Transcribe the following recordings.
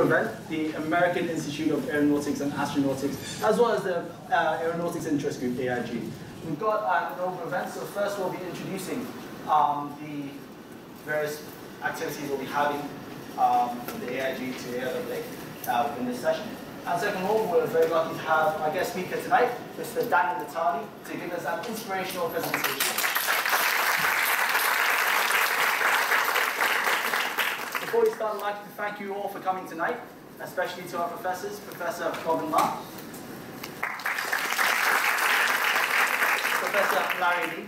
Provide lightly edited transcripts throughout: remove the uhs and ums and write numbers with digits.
event, the American Institute of Aeronautics and Astronautics, as well as the Aeronautics Interest Group, AIG. We've got an over event, so first we'll be introducing the various activities we'll be having from the AIG to AIA in this session. And second of all, we're very lucky to have our guest speaker tonight, Mr. Nathali, to give us an inspirational presentation. Before we start, I'd like to thank you all for coming tonight, especially to our professors, Professor Robin Ma, Professor Larry Lee,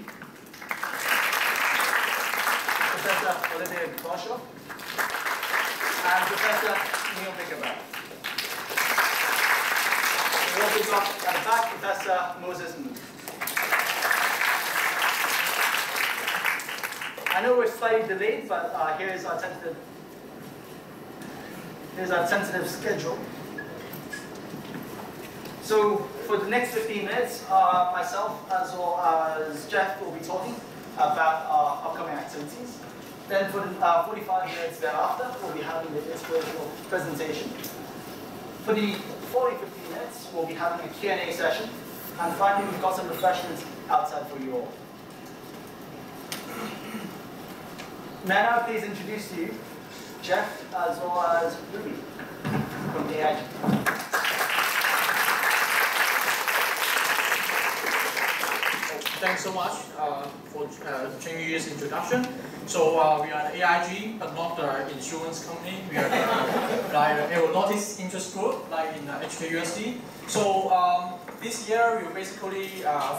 Professor Olivier Boschoff, and Professor Neil Bickerberg. We also got at the back Professor Moses Moon. I know we're slightly delayed, but here's our tentative schedule. So for the next 15 minutes, myself as well as Jeff will be talking about our upcoming activities. Then for the 45 minutes thereafter, we'll be having the inspirational presentation. For the following 15 minutes, we'll be having a Q&A session. And finally, we've got some refreshments outside for you all. May I now please introduce to you Jeff as well as Ruby from the AIG. Thanks so much for changing this introduction. So we are the AIG, but not the insurance company. We are the Aeronautics Interest Group, like in HKUSD. So this year we basically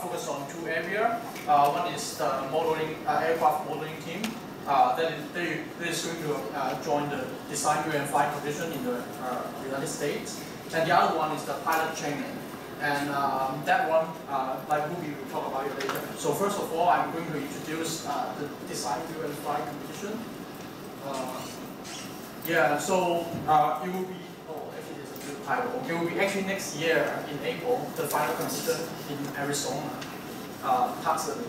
focus on two areas. One is the modeling, aircraft modeling team. That is going to join the design, build, and flight competition in the United States. And the other one is the pilot training. And that one, like Ruby will talk about it later. So first of all, I'm going to introduce the design, build, and flight competition. Yeah, so it will be, oh, actually there's a good title. It will be actually next year in April, the final competition in Arizona, Tucson.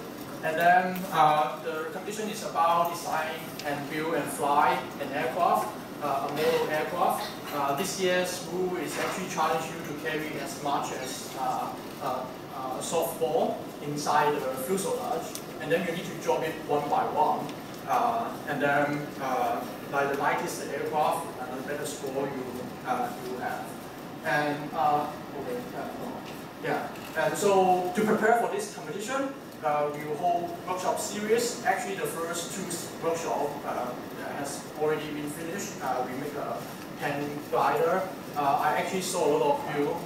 And then the competition is about design and build and fly an aircraft, a model aircraft. This year's rule is actually challenge you to carry as much as a softball inside the fuselage, and then you need to drop it one by one. And then by the lightest the aircraft, the better score you have. And yeah. And so to prepare for this competition, we will hold workshop series. Actually, the first two workshops has already been finished. We make a pen glider. I actually saw a lot of you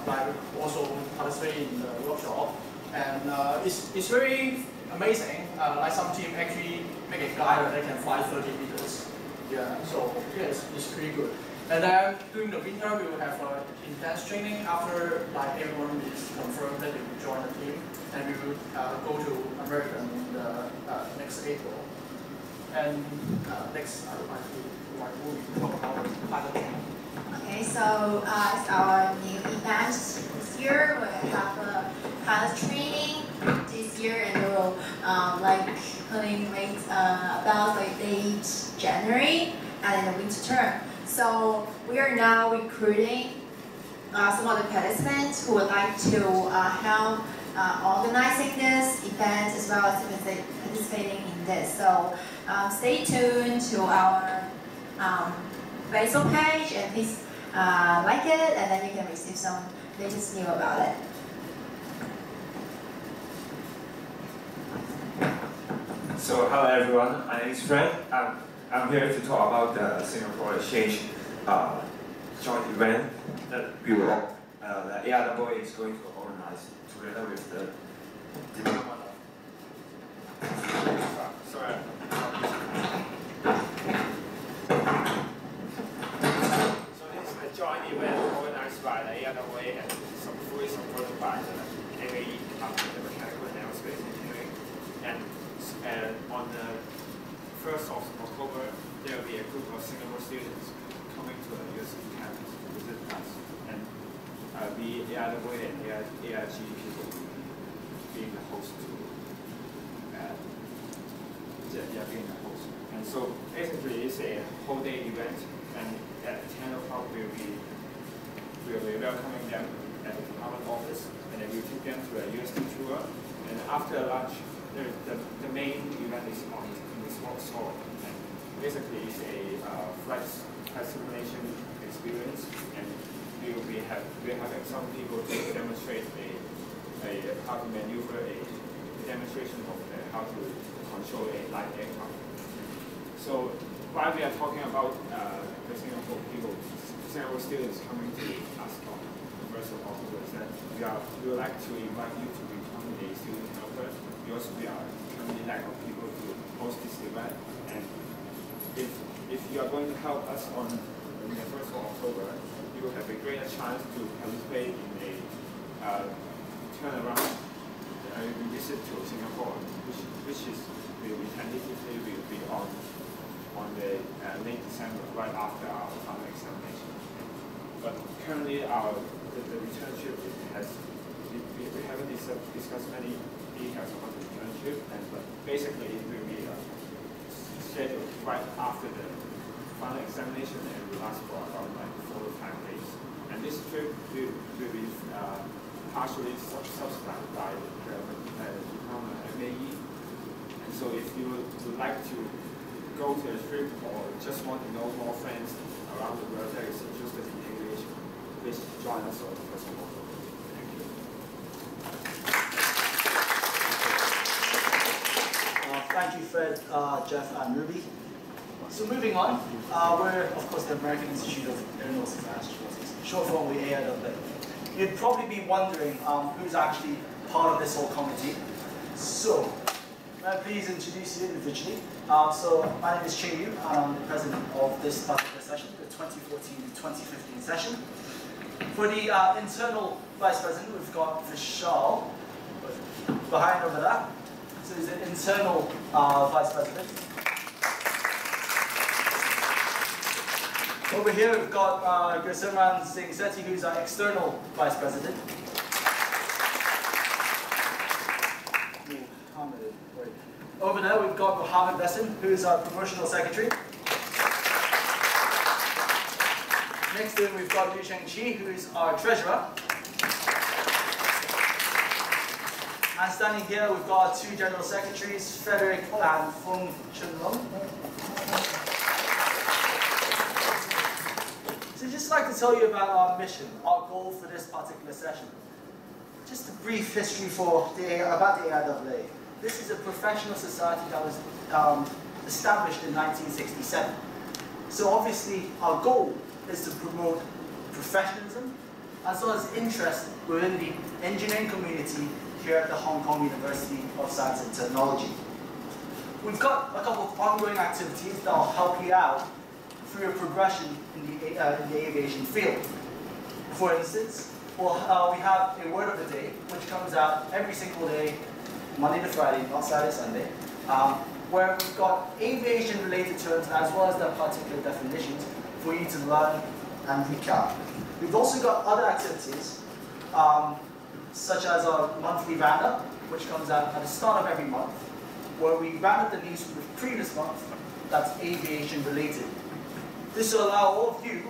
like also participate in the workshop, and it's very amazing. Like some team actually make a glider that can fly 30 meters. Yeah, so yeah, it's pretty good. And then during the winter, we will have intense training after like everyone is confirmed that they will join the team, and we will go to America in the next April. And next, I would like to talk about pilot training. Okay, so it's our new event this year. We have a pilot training this year, and we will like putting late about like late January and in the winter term. So we are now recruiting some of the participants who would like to help organizing this event as well as participating in this. So stay tuned to our Facebook page and please like it, and then you can receive some latest news about it. So hello everyone, my name is Fred. I'm here to talk about the Singapore Exchange joint event that we will, the AIA is going to organize together with the Department of... Sorry. So this is a joint event organized by the AIA and fully supported by the MAE, the Mechanical and Aerospace Engineering. And on the 1st of October, there will be a group of Singapore students coming to the university campus to visit us. And we, AIA and AIG people, being the host to being the host. And so basically it's a whole day event, and at 10 o'clock we're welcoming them at the department office, and then we'll take them to a USD tour. And after lunch, the main event is in the sports hall. And basically, it's a flight simulation experience, and we're having some people to demonstrate how to maneuver a demonstration of how to control a light aircraft. So while we are talking about the Singapore students coming to us on the 1st of October, is that we would like to invite you to become a student helper, because we are currently lack of people to host this event. And if you are going to help us on the 1st of October, you will have a greater chance to participate in a turnaround visit to Singapore, which is we tentatively will be on the late December, right after our final examination. But currently, the return trip we haven't discussed many details about the return trip, but basically it will be scheduled right after the final examination and will last for about 4 to 5 days. And this trip will be partially subsidized by the Department of MAE. And so if you would like to go to a trip or just want to know more friends around the world that is interested in aviation, please join us on the 1st of October. Thank you. Thank you, Fred, Jeff, and Ruby. So moving on, we're, of course, the American Institute of Aeronautics and Astronautics, short form we AIAA. You'd probably be wondering who's actually part of this whole committee. So, may I please introduce you individually. So, my name is Ching Yu, and I'm the president of this particular session, the 2014-2015 session. For the internal vice president, we've got Vishal behind over there. So he's an internal vice president. Over here we've got Gursimran Singh Sethi, who's our external vice president. Over there we've got Mohammed Bessin, who's our promotional secretary. Next to him we've got Liu Shengqi, who is our treasurer. And standing here we've got our 2 general secretaries, Frederick and Feng Chunlong. So I'd just like to tell you about our mission, our goal for this particular session. Just a brief history about the AIAA. This is a professional society that was established in 1967. So obviously our goal is to promote professionalism as well as interest within the engineering community here at the Hong Kong University of Science and Technology. We've got a couple of ongoing activities that will help you out through your progression in the aviation field. For instance, we have a word of the day, which comes out every single day, Monday to Friday, not Saturday, Sunday, where we've got aviation-related terms as well as their particular definitions for you to learn and recap. We've also got other activities, such as our monthly roundup, which comes out at the start of every month, where we round up the news from the previous month that's aviation-related. This will allow all of you,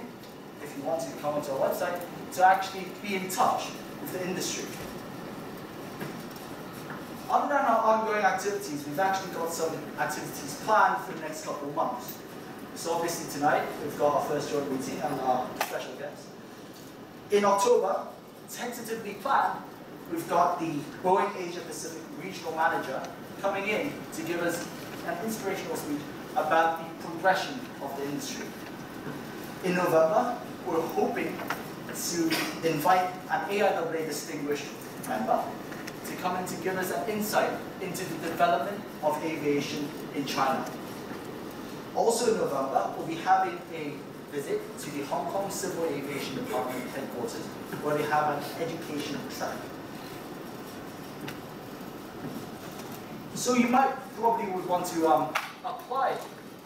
if you want to come onto our website, to actually be in touch with the industry. Other than our ongoing activities, we've actually got some activities planned for the next couple of months. So obviously tonight, we've got our first joint meeting and our special guest. In October, tentatively planned, we've got the Boeing Asia Pacific Regional Manager coming in to give us an inspirational speech about the progression of the industry. In November, we're hoping to invite an AIAA distinguished member to come in to give us an insight into the development of aviation in China. Also in November, we'll be having a visit to the Hong Kong Civil Aviation Department headquarters, where they have an educational track. So you probably would want to apply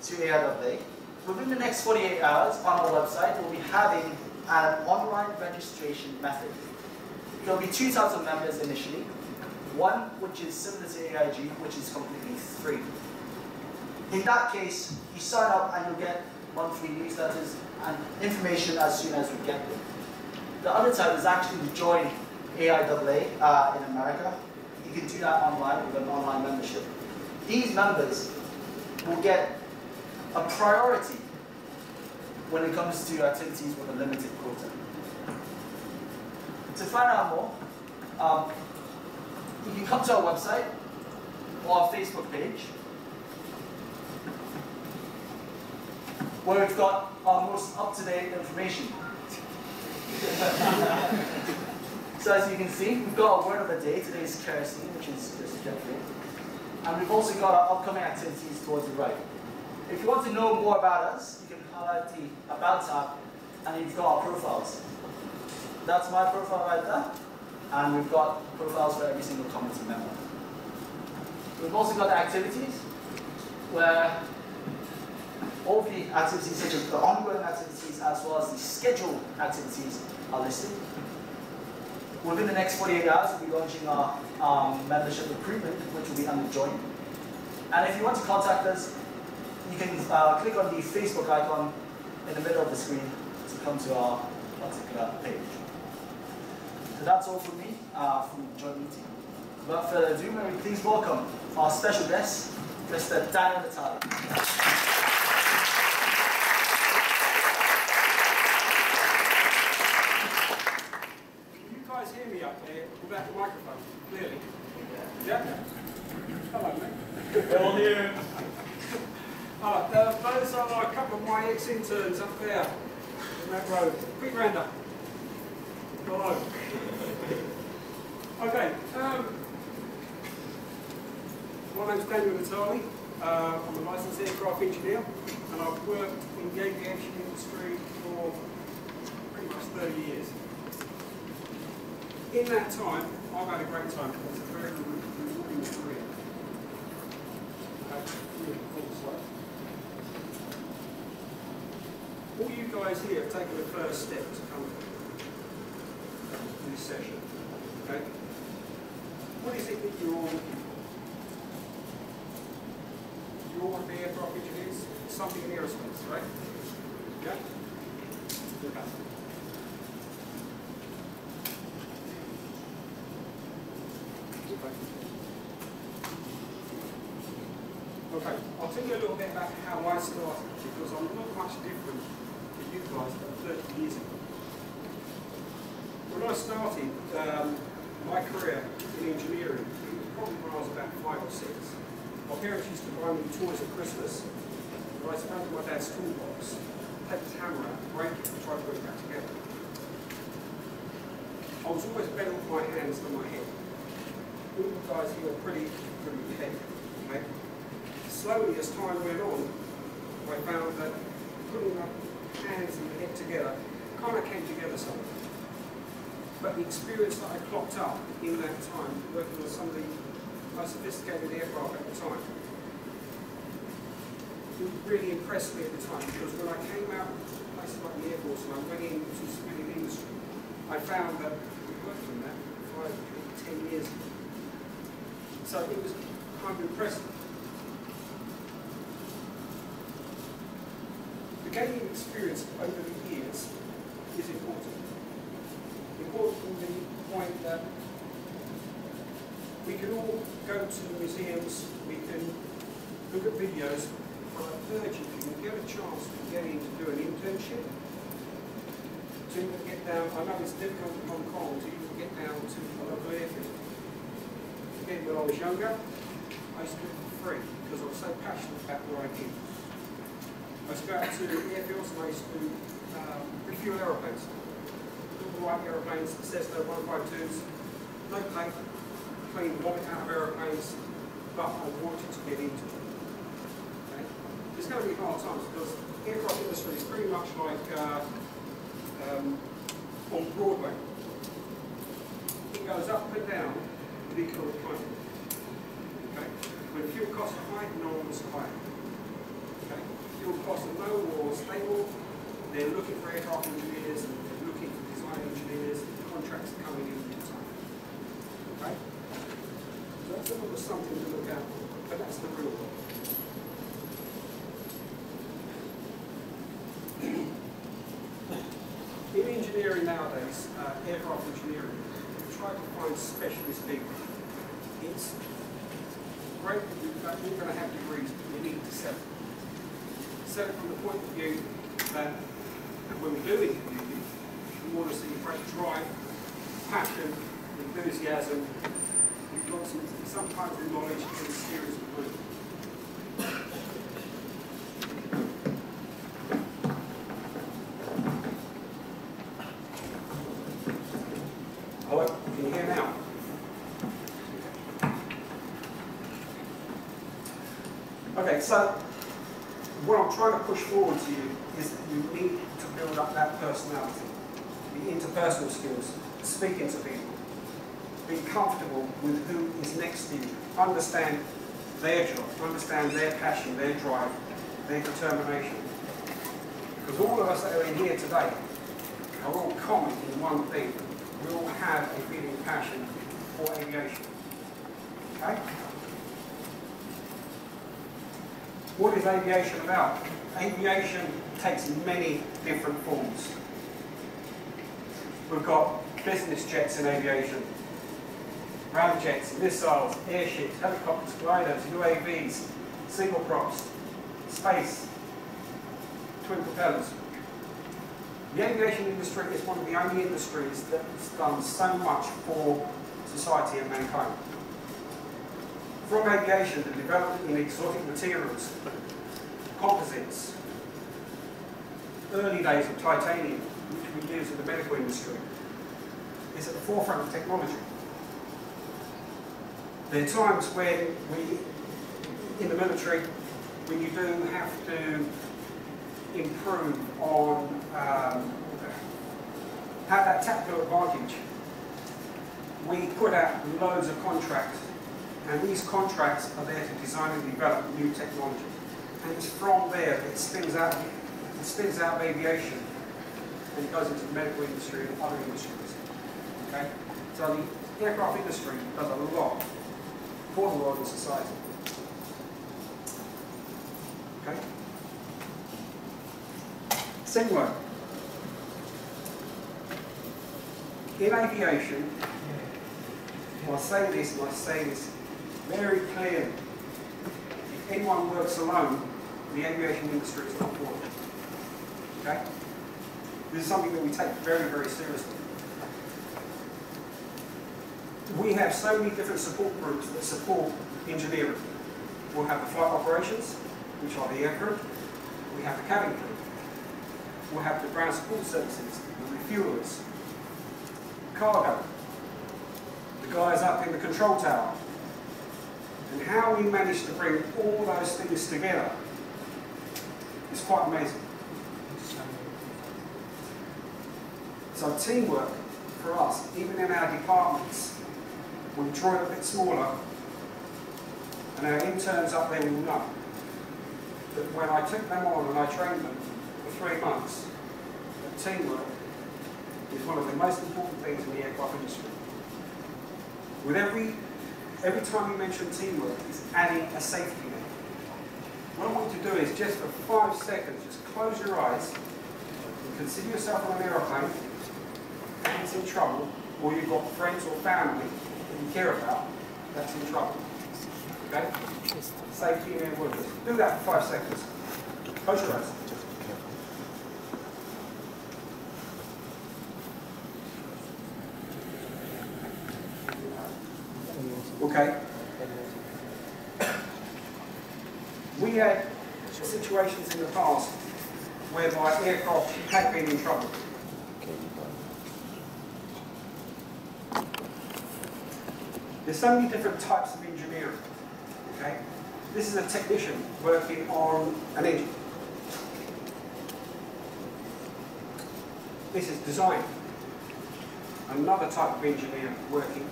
to AIAA. Within the next 48 hours on our website, we'll be having an online registration method. There'll be 2 types of members initially. One, which is similar to AIG, which is completely free. In that case, you sign up and you'll get monthly newsletters and information as soon as we get them. The other type is actually to join AIAA in America. You can do that online with an online membership. These members will get a priority when it comes to activities with a limited quota. To find out more, you can come to our website or our Facebook page, where we've got our most up-to-date information. So as you can see, we've got our word of the day. Today is kerosene, which is just jet fuel. And we've also got our upcoming activities towards the right. If you want to know more about us, you can highlight the About tab, and you've got our profiles. That's my profile right there, and we've got profiles for every single committee member. We've also got the activities, where all the activities, such as the ongoing activities as well as the scheduled activities, are listed. Within the next 48 hours, we'll be launching our membership recruitment, which will be under Join. And if you want to contact us, you can click on the Facebook icon in the middle of the screen to come to our particular page. So that's all from me, from the joint meeting. Without further ado, may we please welcome our special guest, Mr. Nathali. Hear me up there without the microphone, clearly. Yeah? Hello, mate. We're all here. Those are a couple of my ex-interns up there on that road. Quick round up. Hello. Okay. My name's Daniel Nathali. I'm a licensed aircraft engineer, and I've worked in the aviation industry for pretty much 30 years. In that time, I've had a great time. It's a very rewarding career. All you guys here have taken the first step to come to this session. Okay? What is it that you're all looking for? You all want to be aircraft engineers? Something in aerospace, right? Yeah? Okay. Okay, I'll tell you a little bit about how I started, because I'm not much different to you guys than 30 years ago. When I started my career in engineering, it was probably when I was about 5 or 6. My parents used to buy me toys at Christmas, and I sat down to my dad's toolbox, take his hammer out, break it, and try to put it back together. I was always better with my hands than my head. All the guys here are pretty heavy. Okay? Slowly, as time went on, I found that putting my hands and the head together kind of came together somewhat. But the experience that I clocked up in that time, working with some of the most sophisticated aircraft at the time, it really impressed me at the time, because when I came out of places like the Air Force and I went into the civilian industry, I found that we worked on that for 5, 10 years. So it was kind of impressive. The gaining experience over the years is important. Important from the point that we can all go to the museums, we can look at videos, but I urge you, if you can get a chance to get in to do an internship, to get down, I know it's difficult in Hong Kong to even get down to a local airfield. Again, when I was younger, I used to do it for free because I was so passionate about what I did. I used to go out to airfields and I used to refuel aeroplanes. Little white aeroplanes, Cessna 152s, no paint, clean vomit out of aeroplanes, but I wanted to get into it. Okay? It's going to be hard times because the aircraft industry is pretty much like on Broadway. It goes up and down with economic climate. Okay? When fuel costs are high, no one was high. Okay? Fuel costs are low or stable, they're looking for aircraft engineers and they're looking for design engineers, contracts are coming in all the time. Okay? So that's a little something to look out for, but that's the real one. In engineering nowadays, aircraft engineering, we try to find specialist people. It's great that you're going to have degrees, but you need to sell it. Sell it from the point of view that when we do interview you, we want to see great drive, passion, enthusiasm. We've got some kinds of knowledge in a serious group. Hello, can you hear now? Okay, so what I'm trying to push forward to you is that you need to build up that personality, the interpersonal skills, speaking to people, be comfortable with who is next to you, understand their job, understand their passion, their drive, their determination. Because all of us that are in here today are all common in one thing. We all have a feeling of passion for aviation. Okay? What is aviation about? Aviation takes many different forms. We've got business jets in aviation, ramjets, missiles, airships, helicopters, gliders, UAVs, single props, space, twin propellers. The aviation industry is one of the only industries that's done so much for society and mankind. From aviation, the development in exotic materials, composites, early days of titanium, which we use in the medical industry, is at the forefront of technology. There are times when in the military, when you do have to improve on, have that tactical advantage, we put out loads of contracts. And these contracts are there to design and develop new technology. And it's from there that it spins out of aviation and it goes into the medical industry and other industries. Okay? So the aircraft industry does a lot for the world and society. Okay? Teamwork. In aviation, I say this and I say this very clearly. If anyone works alone, the aviation industry is not for them. Okay? This is something that we take very, very seriously. We have so many different support groups that support engineering. We'll have the flight operations, which are the aircrew. We have the cabin crew. We'll have the ground support services, the refuelers, cargo, the guys up in the control tower. And how we manage to bring all those things together is quite amazing. So teamwork for us, even in our departments, we draw it a bit smaller, and our interns up there will know that when I took them on and I trained them for 3 months, that teamwork is one of the most important things in the aircraft industry. With every time you mention teamwork, it's adding a safety net. What I want you to do is just for 5 seconds, just close your eyes and consider yourself on an aeroplane and it's in trouble, or you've got friends or family that you care about that's in trouble. Okay? Safety in airworthiness. Do that for 5 seconds. Close your eyes. Okay. We had situations in the past whereby aircraft had been in trouble. There's so many different types of engineering. Okay? This is a technician working on an engine. This is design. Another type of engineer working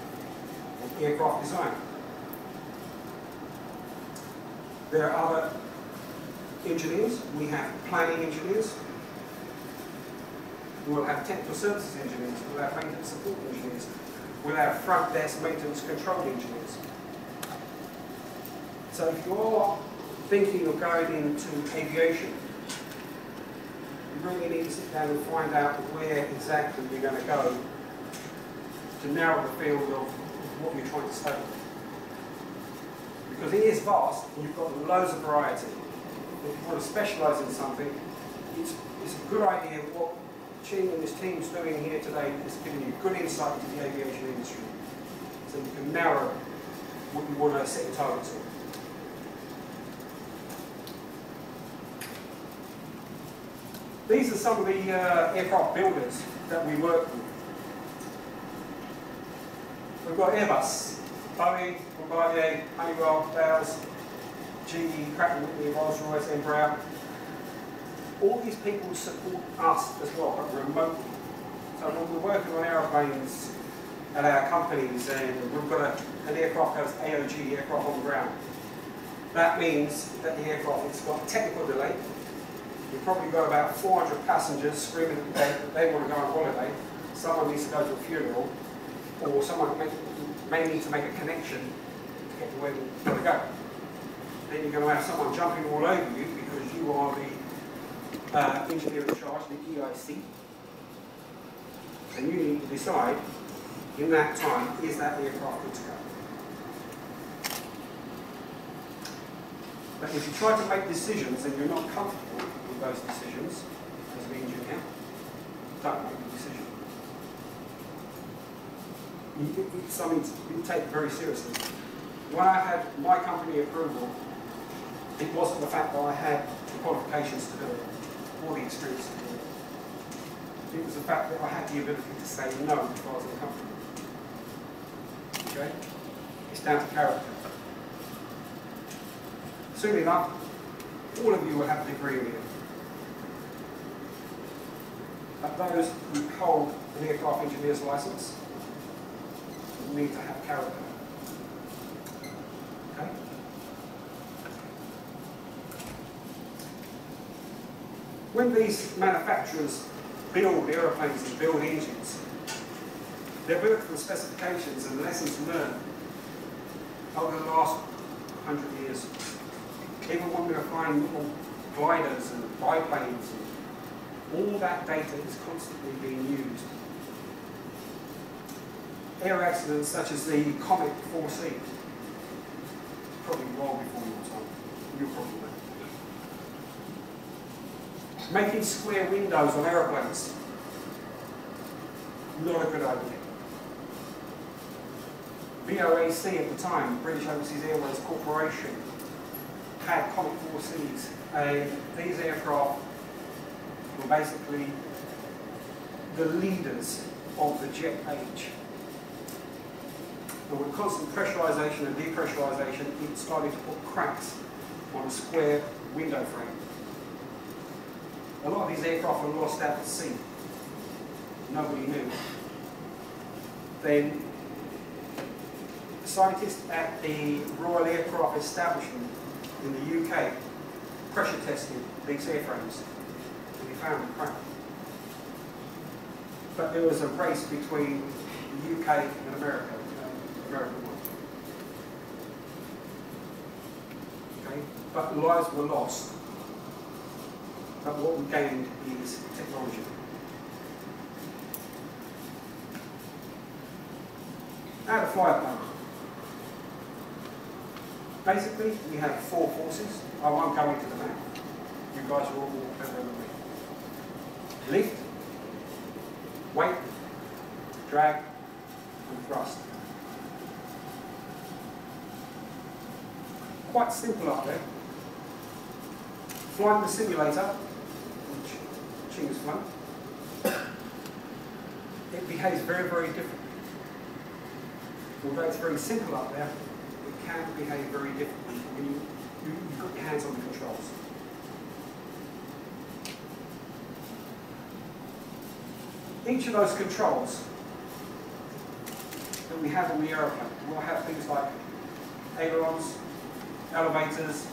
on aircraft design. There are other engineers. We have planning engineers. We'll have technical services engineers. We'll have maintenance support engineers. We'll have front desk maintenance control engineers. So if you're thinking of going into aviation, really need to sit down and find out where exactly you're going to go to narrow the field of what you're trying to study. Because it is vast, and you've got loads of variety. If you want to specialise in something, it's a good idea what Ching and his team's doing here today is giving you good insight into the aviation industry. So you can narrow what you want to set your targets on. These are some of the aircraft builders that we work with. We've got Airbus, Boeing, Bombardier, Honeywell, Bowers, GE, Pratt & Whitney, Rolls-Royce, Embraer. All these people support us as well, but remotely. So when we're working on aeroplanes at our companies and we've got an aircraft that has AOG, aircraft on the ground, that means that the aircraft has got a technical delay. You've probably got about 400 passengers screaming that they want to go on holiday. Someone needs to go to a funeral, or someone may need to make a connection to get to where they want to go. Then you're going to have someone jumping all over you because you are the engineer in charge, the EIC. And you need to decide, in that time, is that aircraft good to go? But if you try to make decisions and you're not comfortable with those decisions, as an engineer, don't make the decision. It's something you take very seriously. When I had my company approval, it wasn't the fact that I had the qualifications to do it, or the experience to do it. It was the fact that I had the ability to say no if I was uncomfortable. Okay? It's down to character. Soon enough, all of you will have a degree in it. But those who hold an aircraft engineer's license need to have character. Okay? When these manufacturers build aeroplanes and build engines, they're built from specifications and lessons learned over the last 100 years. Even when we were flying little gliders and biplanes, and all that data is constantly being used. Air accidents such as the Comet 4C, probably well before your time. You're probably right. Making square windows on aeroplanes, not a good idea. BOAC at the time, British Overseas Airways Corporation, had Comet 4Cs, and these aircraft were basically the leaders of the jet age. And with constant pressurization and depressurization, it started to put cracks on a square window frame. A lot of these aircraft were lost out at sea. Nobody knew. Then scientists at the Royal Aircraft Establishment in the UK pressure tested these airframes and they found a crack. But there was a race between the UK and America. America won. Okay? But lives were lost. But what we gained is technology. How to fly a plane. Basically, we have four forces. I won't go into the map. You guys are all better than me. Lift, weight, drag, and thrust. Quite simple up there. Flying the simulator, which Ching has flown, it behaves very, very differently. Although it's very simple up there, it can behave very differently when you've got your hands on the controls. Each of those controls that we have on the aeroplane will have things like ailerons, elevators,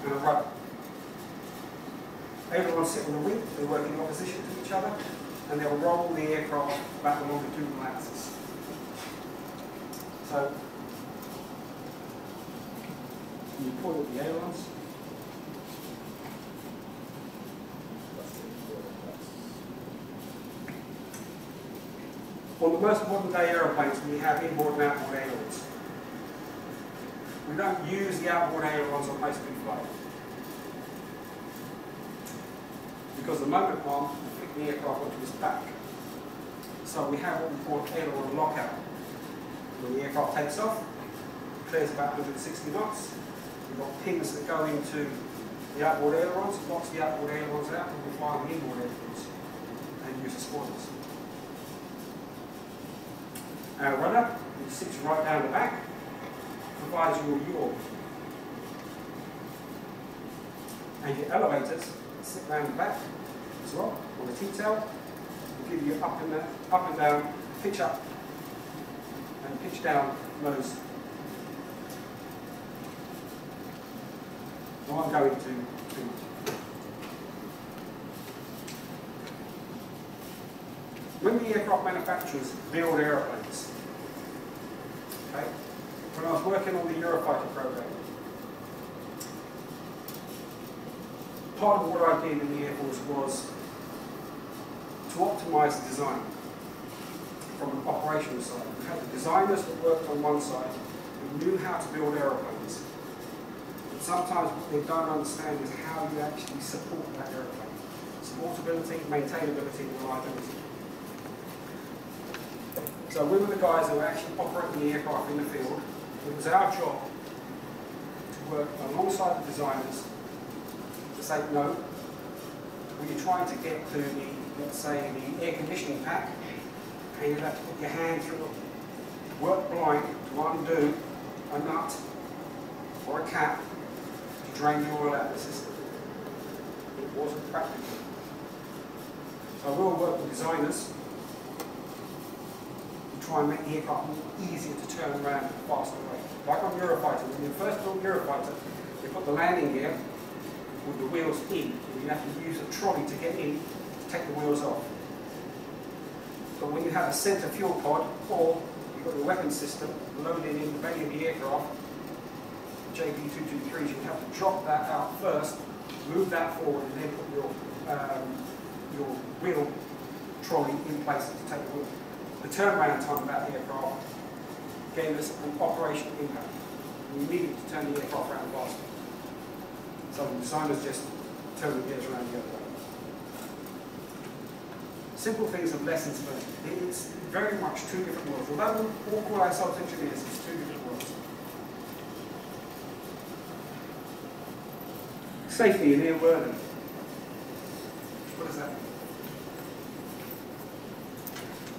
and a rudder. Ailerons sit on the wing, they work in opposition to each other, and they'll roll the aircraft back along the longitudinal axis. So, you point at the ailerons. On the most modern day aeroplanes, we have inboard and outboard ailerons. We don't use the outboard ailerons on most big flight, because the moment arm will flick the aircraft onto its back. So we have what we call aileron lockout. When the aircraft takes off, it clears about 160 knots. We've got pins that go into the outboard ailerons, locks the outboard ailerons out, and we fire the inboard ailerons and use the spoilers. Our rudder, which sits right down the back, provides your yaw. And your elevators sit round the back as well on the T-tail. Will give you up and down, pitch up and pitch down nose. I won't go into too much. When the aircraft manufacturers build aeroplanes, okay, when I was working on the Eurofighter program, part of what I did in the Air Force was to optimise the design from an operational side. We had the designers that worked on one side who knew how to build aeroplanes. But sometimes what they don't understand is how you actually support that aeroplane. Supportability, maintainability, and reliability. So we were the guys who were actually operating the aircraft in the field. It was our job to work alongside the designers to say, no, when you're trying to get to the, let's say, the air conditioning pack, and you have to put your hand through it, work blind to undo a nut or a cap to drain the oil out of the system. It wasn't practical. So we'll work with designers to try and make the aircraft easier to turn around in a faster way. Like on Eurofighter, when you first built Eurofighter, you put the landing gear with the wheels in, and you have to use a trolley to get in to take the wheels off. But when you have a centre fuel pod, or you've got your weapon system loaded in the belly of the aircraft, JP223s, you have to drop that out first, move that forward, and then put your wheel trolley in place to take the wheel. The turnaround time of that aircraft gave us an operational impact. We needed to turn the aircraft around faster. So the designers just turned the gears around the other way. Simple things and lessons learned. It's very much two different worlds. Although we all call ourselves engineers, it's two different worlds. Safety and airworthiness. What does that mean?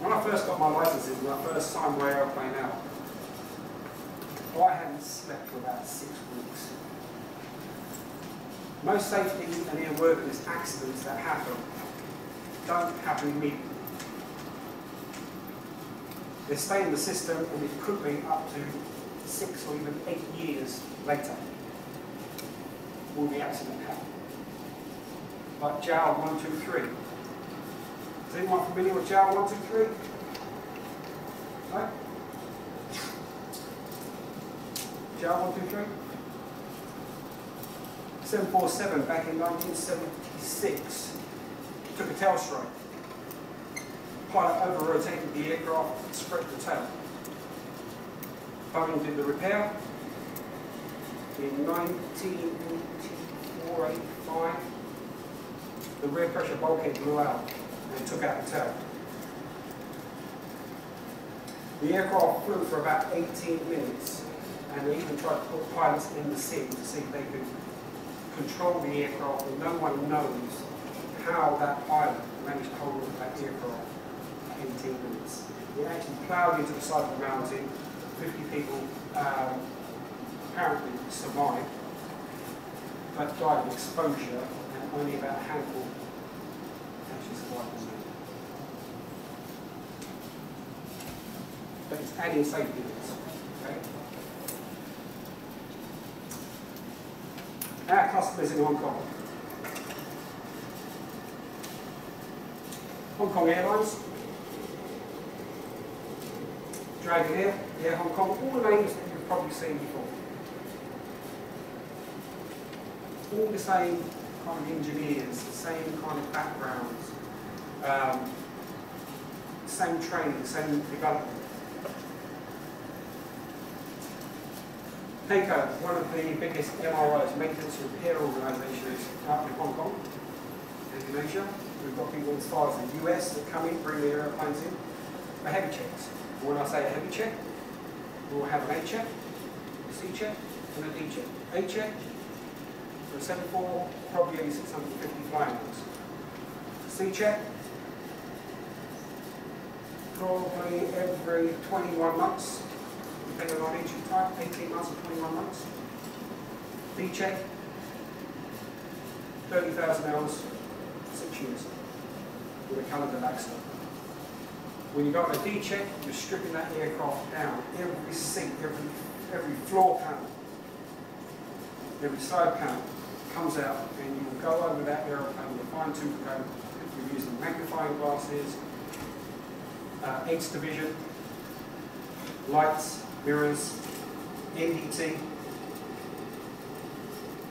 When I first got my licenses, when I first signed my aeroplane out, I hadn't slept for about 6 weeks. Most safety and airworthiness accidents that happen don't happen immediately. They stay in the system, and it could be up to 6 or even 8 years later will the accident happen. Like JAL 123. Is anyone familiar with JAL 123? No? JAL 123? 747 back in 1976 took a tail strike. Pilot over-rotated the aircraft and scraped the tail. Boeing did the repair. In 1984-85, the rear pressure bulkhead blew out and took out the tail. The aircraft flew for about 18 minutes, and they even tried to put pilots in the sim to see if they could control the aircraft, and no one knows how that pilot managed to hold that aircraft for 18 minutes. It actually ploughed into the side of the mountain. 50 people apparently survived, but died of exposure, and only about a handful actually survived. But it's adding safety nets. Okay? Our customers in Hong Kong. Hong Kong Airlines, Dragon Air, Air Hong Kong, all the names that you've probably seen before. All the same kind of engineers, the same kind of backgrounds. same training, same development. HAECO, one of the biggest MROs, maintenance repair organisations out in Hong Kong and in Asia. We've got people as far as the US that come in, bring their airplanes in for heavy checks. And when I say a heavy check, we'll have an A check, a C check, and a D check. A check for a 74, probably 650 flying hours. C check, probably every 21 months, depending on engine type, 18 months or 21 months. D check, 30,000 hours, 6 years, with a calendar backstop. When you got a D check, you're stripping that aircraft down. Every seat, every floor panel, every side panel comes out, and you will go over that aeroplane with a fine-tooth comb. You're using magnifying glasses, 8th division, lights, mirrors, NDT, to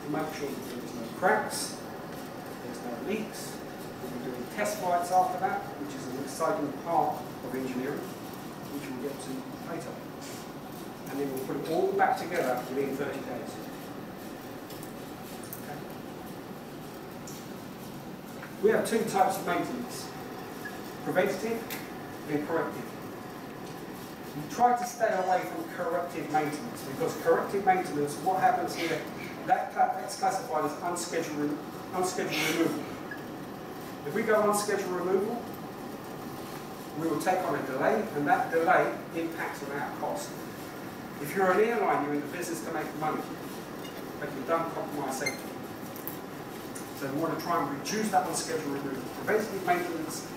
make sure that there's no cracks, there's no leaks. We'll be doing test flights after that, which is an exciting part of engineering, which we'll get to later. And then we'll put it all back together within 30 days. Okay. We have two types of maintenance, preventative and corrective. We try to stay away from corrective maintenance, because corrective maintenance, what happens here, that's classified as unscheduled removal. If we go unscheduled removal, we will take on a delay, and that delay impacts on our cost. If you're an airline, you're in the business to make money, but you don't compromise safety. So we want to try and reduce that unscheduled removal. Preventative maintenance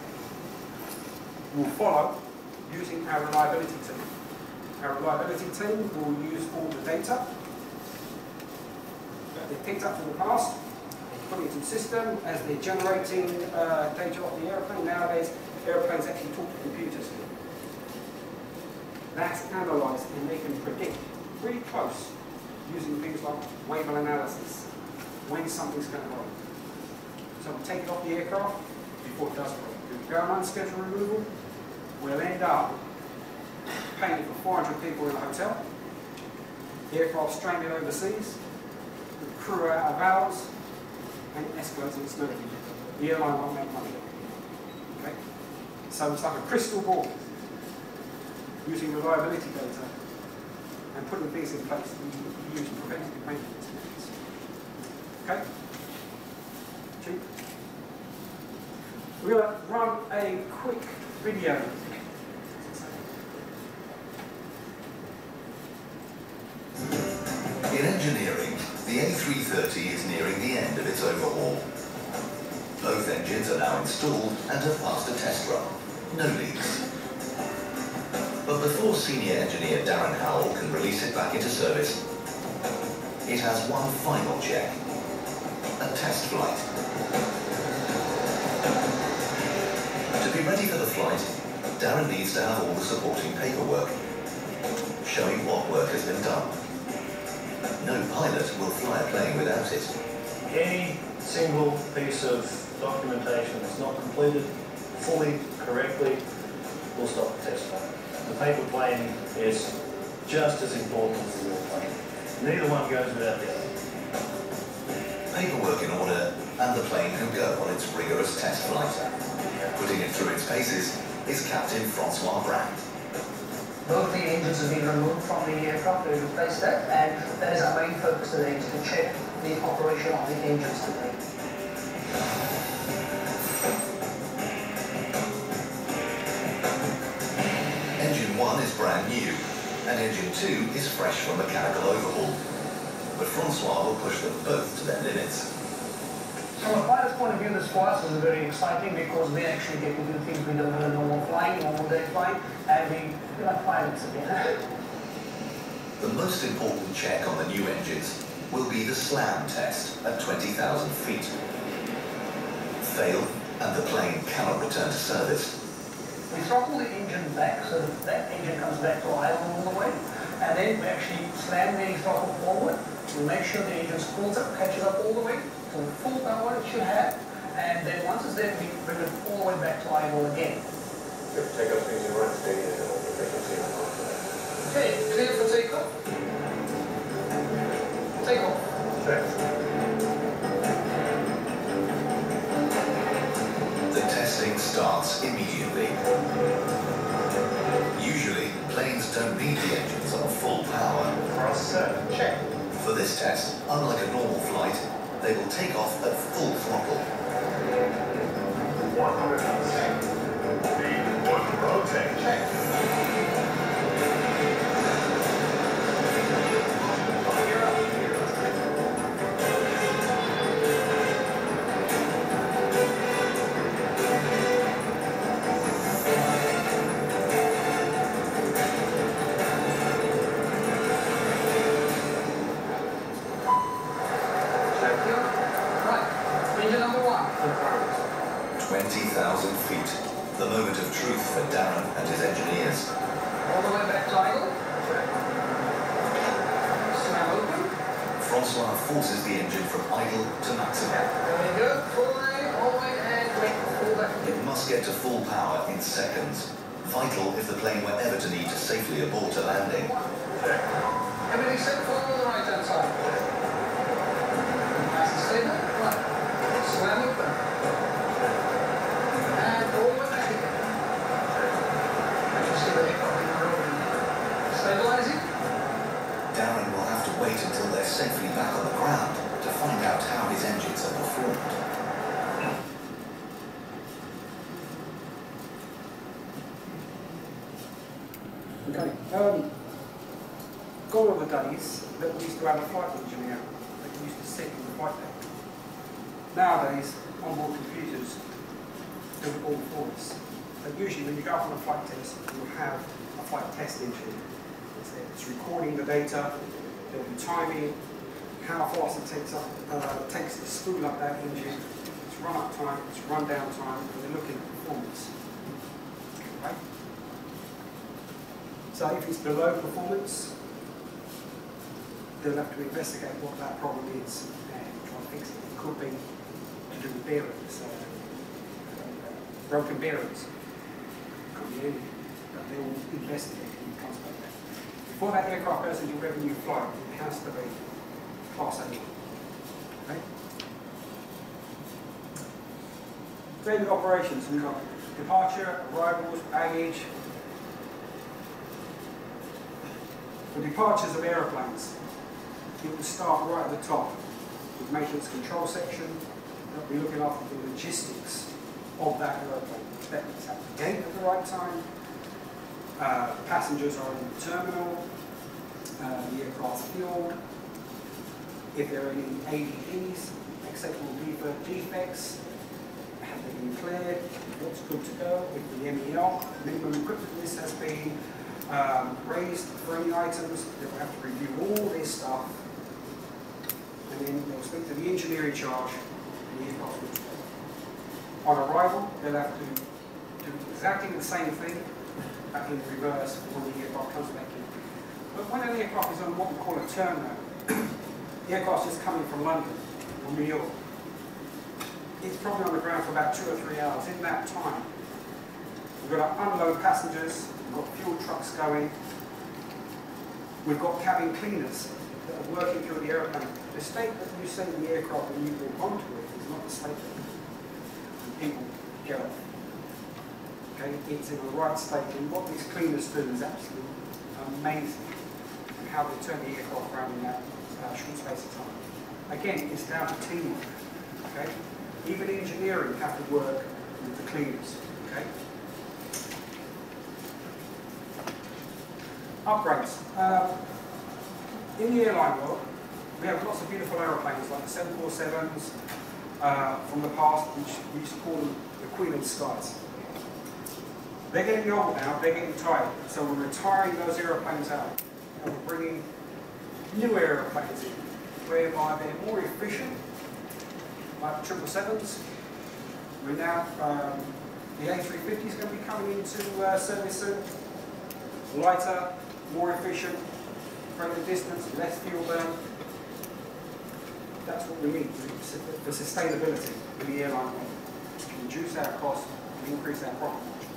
will follow using our reliability team. Our reliability team will use all the data that they picked up from the past, put it into the system as they're generating data off the airplane. Nowadays, airplanes actually talk to computers. That's analysed, and they can predict pretty close using things like wave analysis when something's going to roll. So we take it off the aircraft before it does roll. If we go on unscheduled removal, we'll end up paying for 400 people in a hotel, aircraft stranded overseas, the crew out of hours, and it escalates and it's no good. The airline won't make money. Okay? So it's like a crystal ball, using reliability data and putting things in place. We use preventative maintenance. Okay? Cheap. We're going to run a quick video. In engineering, the A330 is nearing the end of its overhaul. Both engines are now installed and have passed a test run. No leaks. But before senior engineer Darren Howell can release it back into service, it has one final check. A test flight. To be ready for the flight, Darren needs to have all the supporting paperwork, showing what work has been done. No pilot will fly a plane without it. Any single piece of documentation that's not completed fully, correctly, will stop the test flight. The paper plane is just as important as the real plane. Neither one goes without the other. Paperwork in order, and the plane can go on its rigorous test flight. Putting it through its paces is Captain Francois Brand. Both the engines have been removed from the aircraft, we replaced that, and that is our main focus today, to check the operation of the engines today. Engine 1 is brand new, and Engine 2 is fresh from mechanical overhaul. But Francois will push them both to their limits. From a pilot's point of view, this for us is very exciting because we actually get to do things we don't do in normal flying, normal day flying, and we like pilots again. The most important check on the new engines will be the slam test at 20,000 feet. Fail, and the plane cannot return to service. We throttle the engine back so that that engine comes back to idle all the way, and then we actually slam the throttle forward. We make sure the engine spools up, catches up all the way to the full power it should have, and then once it's there, we bring it all the way back to idle again. Take up immediately. Usually, planes don't need the engines on full power. Check. For this test, unlike a normal flight, they will take off at full throttle. 100%. Speed 1 rotate. Check. Engine number 1. 20,000 feet. The moment of truth for Darren and his engineers. All the way back to idle. Slam open. Francois forces the engine from idle to maximum. There we go. Full way, all the way, and wait, full back. It must get to full power in seconds. Vital if the plane were ever to need to safely abort a landing. Everything set for the right hand side. Nice and stable. Right. Slam open. And all the way back again. Just see the aircraft in the road. Stabilizing. Darren will have to wait until they're safely back on the ground to find out how his engines have performed. Okay. Gone are the days that we used to have a flight engineer that used to sit in the flight deck. Nowadays, onboard computers do it all for us. But usually when you go up on a flight test, you'll have a flight test engineer. It's recording the data, there'll be timing, how fast it takes to spool up that engine, its run-up time, its run-down time, and they're looking at performance. Right? So if it's below performance, they'll have to investigate what that problem is and try to fix it. It could be to do with bearings, broken bearings. It could be anything, but they'll investigate and it comes back there. Before that aircraft goes into revenue flight, it has to be Class A. Okay? Daily operations, we've got departure, arrivals, baggage. For departures of aeroplanes, it will start right at the top with maintenance control section. They'll be looking after the logistics of that aeroplane. That it's at the gate at the right time. Passengers are in the terminal. The aircraft's fueled. If there are any ADDs, acceptable defects, have they been cleared? What's good to go? If the MEL, minimum equipment list, has been raised for any items, they'll have to review all this stuff. And then they'll speak to the engineer in charge and the aircraft will go. On arrival, they'll have to do exactly the same thing, back in reverse when the aircraft comes back in. But when an aircraft is on what we call a terminal, the aircraft's just coming from London or New York. It's probably on the ground for about 2 or 3 hours. In that time, we've got to unload passengers, we've got fuel trucks going, we've got cabin cleaners that are working through the airplane. The state that you see the aircraft when you walk onto it is not the state that people get off. Okay? It's in the right state, and what these cleaners do is absolutely amazing, and how they turn the aircraft around in that short space of time. Again, it's down to teamwork. Okay? Even engineering have to work with the cleaners. Okay? Upgrades. In the airline world, we have lots of beautiful aeroplanes like the 747s from the past, which we used to call them the Queen of the Skies. They're getting old now, they're getting tired, so we're retiring those aeroplanes out and we're bringing new aeroplanes in, whereby they're more efficient, like the 777s. We're now, the A350 is going to be coming into service soon. Lighter, more efficient, greater distance, less fuel burn. That's what we need for sustainability in the airline world. Reduce our costs and increase our profit margin.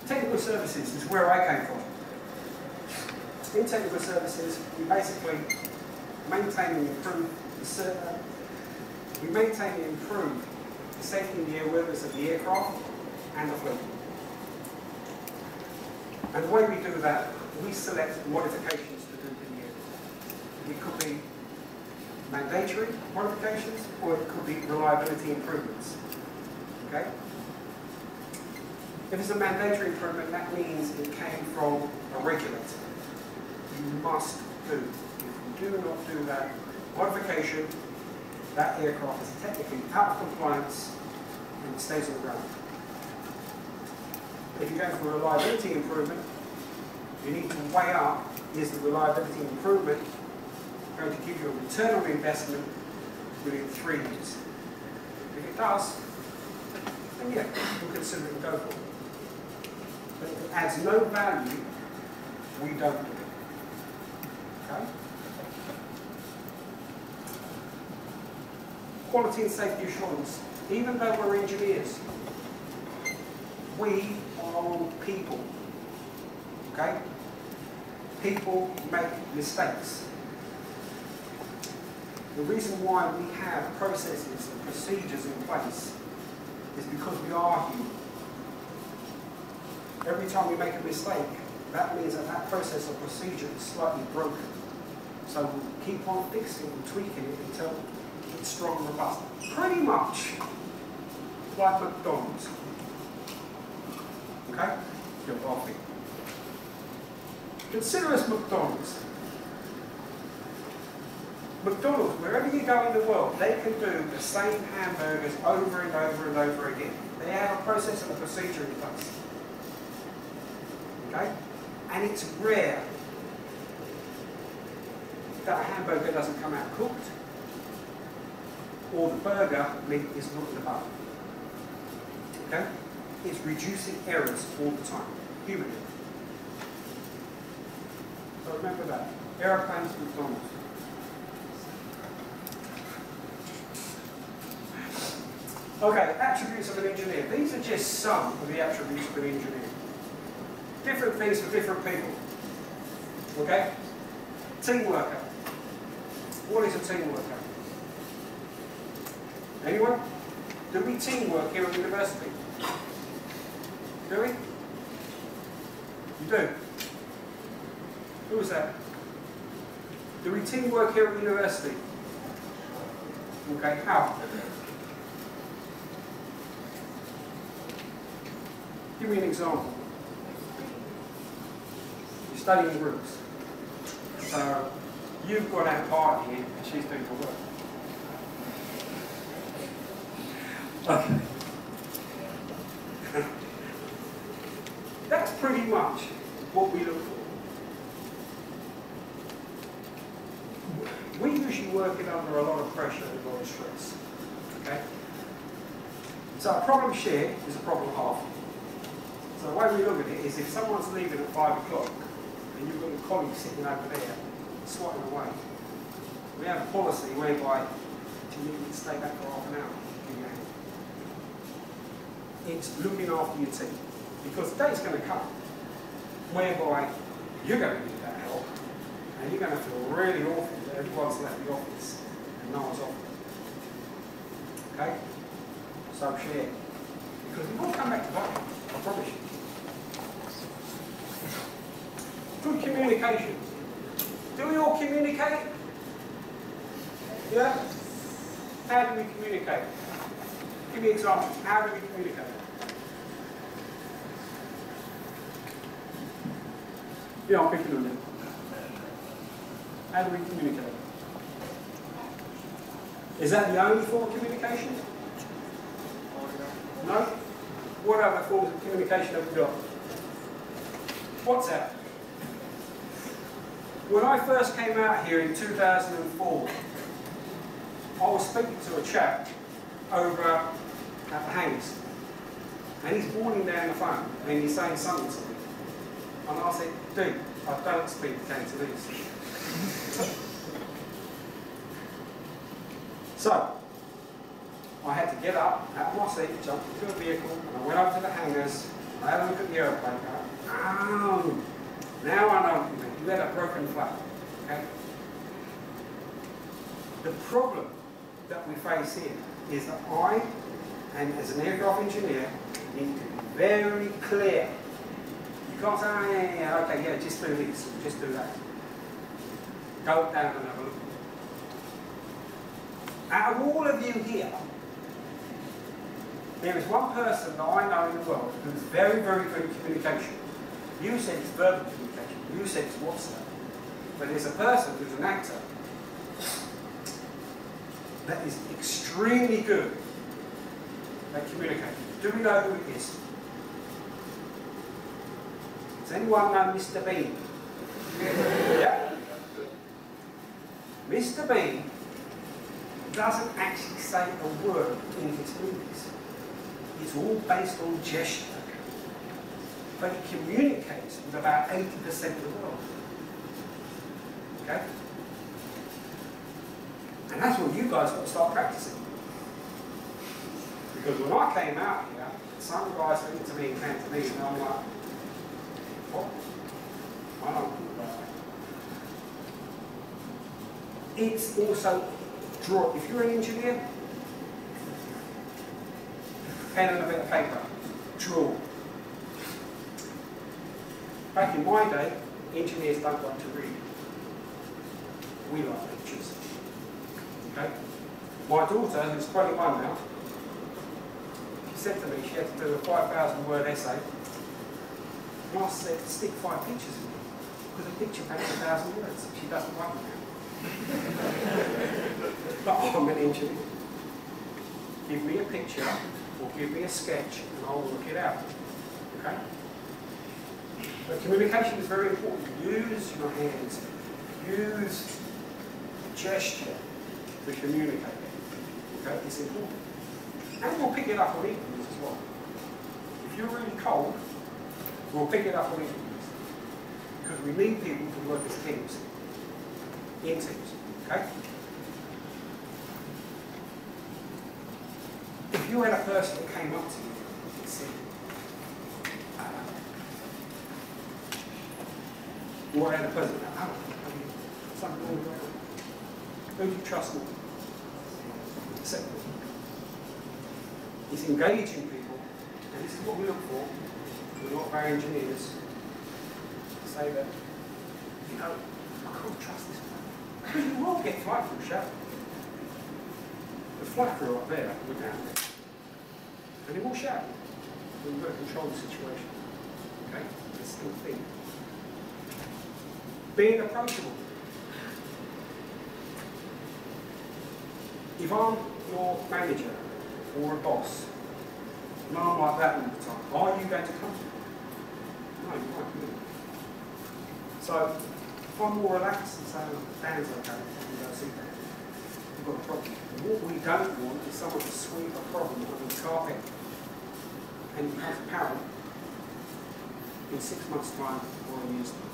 Technical services is where I came from. In technical services, we basically maintain and improve the safety in the airworthiness of the aircraft and the fleet. And the way we do that, we select modifications to do to the aircraft. It could be mandatory modifications, or it could be reliability improvements. Okay? If it's a mandatory improvement, that means it came from a regulator. You must do. If you do not do that modification, that aircraft is technically out of compliance and it stays on the ground. If you're going for a reliability improvement, you need to weigh up, is the reliability improvement going to give you a return on investment within 3 years? If it does, then yeah, we'll consider it and go for it. But if it adds no value, we don't do it. Okay? Quality and safety assurance. Even though we're engineers, we are all people. Okay? People make mistakes. The reason why we have processes and procedures in place is because we are human. Every time we make a mistake, that means that that process or procedure is slightly broken. So we'll keep on fixing and tweaking it until it's strong and robust. Pretty much like McDonald's. Okay? Your coffee. Consider us McDonald's. McDonald's, wherever you go in the world, they can do the same hamburgers over and over and over again. They have a process and a procedure in place. Okay? And it's rare that a hamburger doesn't come out cooked, or the burger meat is not in the bun. Okay? It's reducing errors all the time. Human error. So remember that. Aeroplanes, McDonald's. Okay, attributes of an engineer. These are just some of the attributes of an engineer. Different things for different people. Okay? Team worker. What is a team worker? Anyone? Do we teamwork here at university? Do we? You do? Who was that? Do we teamwork here at university? Okay, how? Give me an example. You're studying groups. So you've got our part here and she's doing the work. Okay. That's pretty much what we look for. We usually work it under a lot of pressure and a lot of stress. Okay? So a problem shared is a problem half. So the way we look at it is if someone's leaving at 5 o'clock and you've got a colleague sitting over there swatting away, we have a policy whereby you need to stay back for half an hour. It's looking after your team. Because the day's going to come whereby you're going to need that help and you're going to feel really awful that everyone's left the office and no one's offered. Okay? So share. Because we will come back to that, I promise you. Good communication. Do we all communicate? Yeah? How do we communicate? Give me examples. How do we communicate? Yeah, I'm picking on you. How do we communicate? Is that the only form of communication? No? What other forms of communication have we got? WhatsApp. When I first came out here in 2004, I was speaking to a chap over at the hangars. And he's walking down the phone and he's saying something to me. And I said, dude, I don't speak Cantonese. So, I had to get up, out of my seat, jump into a vehicle, and I went up to the hangars, I had a look at the aeroplane, oh, now I know what you mean. You had a broken flag. Okay? The problem that we face here is that I And as an aircraft engineer, you need to be very clear. You can't say, oh, yeah, okay, yeah, just do this, or just do that. Go down and have a look. Out of all of you here, there is one person that I know in the world who's very, very good at communication. You said it's verbal communication. You said it's WhatsApp. But there's a person who's an actor that is extremely good at communicating. Do we know who it is? Does anyone know Mr. Bean? Yeah. Mr. Bean doesn't actually say a word in his movies. It's all based on gesture. But he communicates with about 80% of the world. Okay? And that's what you guys got to start practicing. Because when I came out here, some guys went to me in Cantonese and I'm like, what? I don't know about that. It's also draw. If you're an engineer, pen and a bit of paper, draw. Back in my day, engineers don't like to read. We like pictures. Okay? My daughter, who's 21 now, she said to me she had to do a 5,000 word essay. And I said, stick 5 pictures in it. Because a picture takes 1,000 words. She doesn't like them now. But I'm an engineer. Give me a picture or give me a sketch and I'll work it out. Okay? But communication is very important. Use your hands. Use gesture to communicate. Okay? It's important. And we'll pick it up on interviews as well. If you're really cold, we'll pick it up on interviews. Because we need people to work as teams. In teams. Okay? If you had a person that came up to you and said, or I had a person that, something wrong with that. Who do you trust more? Second. It's engaging people, and this is what we look for with a lot of our engineers, to say that, you know, I can't trust this one. Because you will get flight crew shouting. The flight crew up there, we're down there. And they will shout. But we've got to control the situation. Okay? That's still the thing. Being approachable. If I'm your manager or a boss, and I'm like that all the time, are you going to come to me? No, you won't. Really. So, if I'm more relaxed and saying, Dan's okay, you go see that, you've got a problem. And what we don't want is someone to sweep a problem under the carpet and it becomes apparent in 6 months' time or a year's time.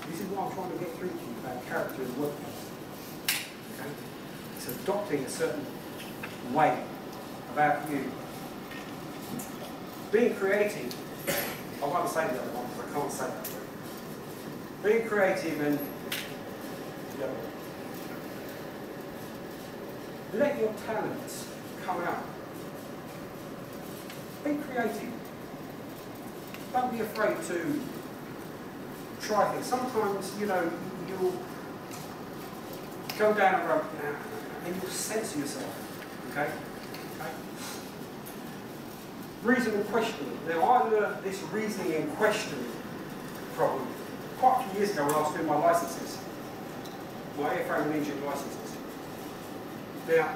This is what I'm trying to get through to you about character in the workplace. Okay? It's adopting a certain way about you. Being creative, I want to say the other one because I can't say that word. Being creative and let your talents come out. Be creative. Don't be afraid to try things. Sometimes, you know, you'll go down a road now and you'll censor yourself. Okay? Reason and questioning. Now, I learned this reasoning and questioning problem quite a few years ago when I was doing my licenses, my airframe and engine licenses. Now,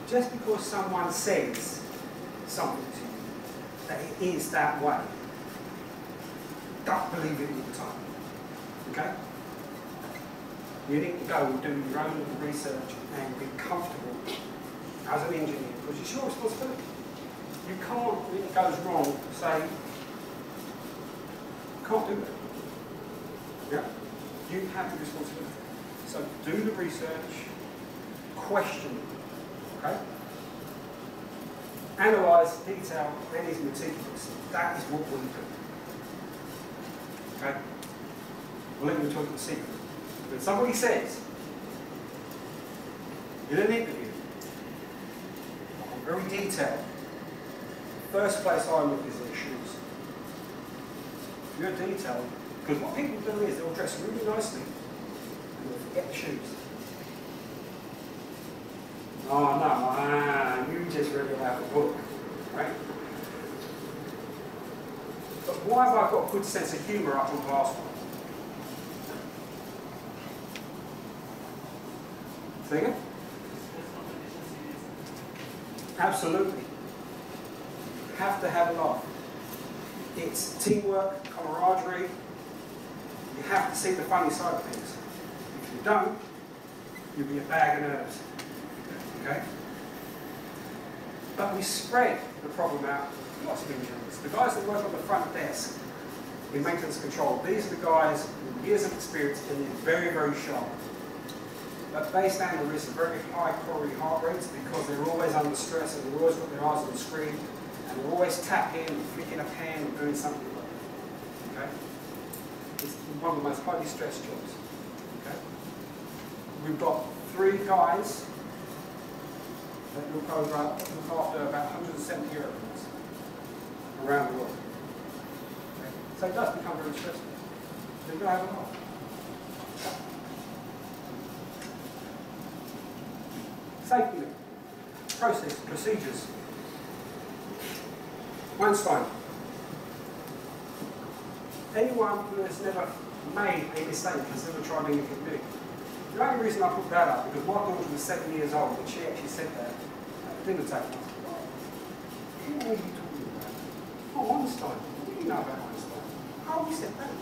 just because someone says something to you that it is that way, don't believe it all the time. Okay? You need to go and do your own research and be comfortable as an engineer because it's your responsibility. You can't, when it goes wrong, say, can't do it. Yeah? You have the responsibility. So do the research, question it, okay? Analyse detail and is meticulous. That is what we do. Okay? We'll let you talk the secret. When somebody says, in an interview, I'm very detailed. First place I look is their shoes. You're detailed, because what people do is they'll dress really nicely and they'll forget the shoes. Oh no, you just read about the book, right? But why have I got a good sense of humour up on class one? Say again? Absolutely. Have to have a laugh. It's teamwork, camaraderie. You have to see the funny side of things. If you don't, you'll be a bag of nerves. Okay? But we spread the problem out to lots of engineers. The guys that work on the front desk in maintenance control, these are the guys with years of experience and they're very, very sharp. But they stand the risk of very high coronary heart rates because they're always under stress and they've always got their eyes on the screen and they're always tapping and flicking a pen and doing something like that. Okay? It's one of the most highly stressed jobs. Okay? We've got 3 guys that look after about 170 airplanes around the world. Okay? So it does become very stressful. So you've got to have a lot. Safety net, process, procedures. Einstein. Anyone who has never made a mistake has never tried anything big. The only reason I put that up because my daughter was 7 years old and she actually said that at the dinner table. Who are you talking about? Oh, Einstein. What do you know about Einstein? Oh, he said that.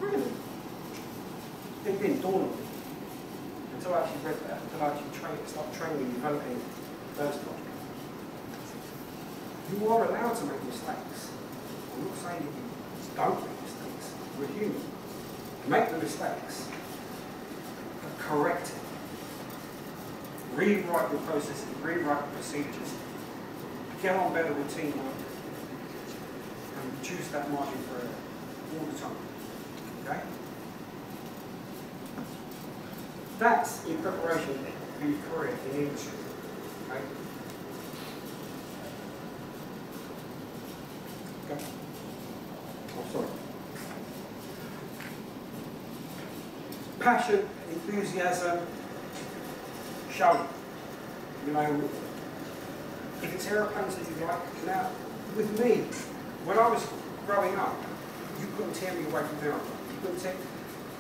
Really? It didn't dawn on me. Until I actually read that, until I actually started training and developing those projects. You are allowed to make mistakes. I'm not saying that you don't make mistakes. We're human. Make the mistakes, but correct it. Rewrite your processes, rewrite your procedures. Get on better with teamwork and reduce that margin for error all the time. Okay? That's in preparation for your career in the industry. Okay? Okay. Oh, sorry. Passion, enthusiasm, show it. You know, if it's aeroplanes that you like, now, with me, when I was growing up, you couldn't tear me away from the aeroplane. You couldn't tear.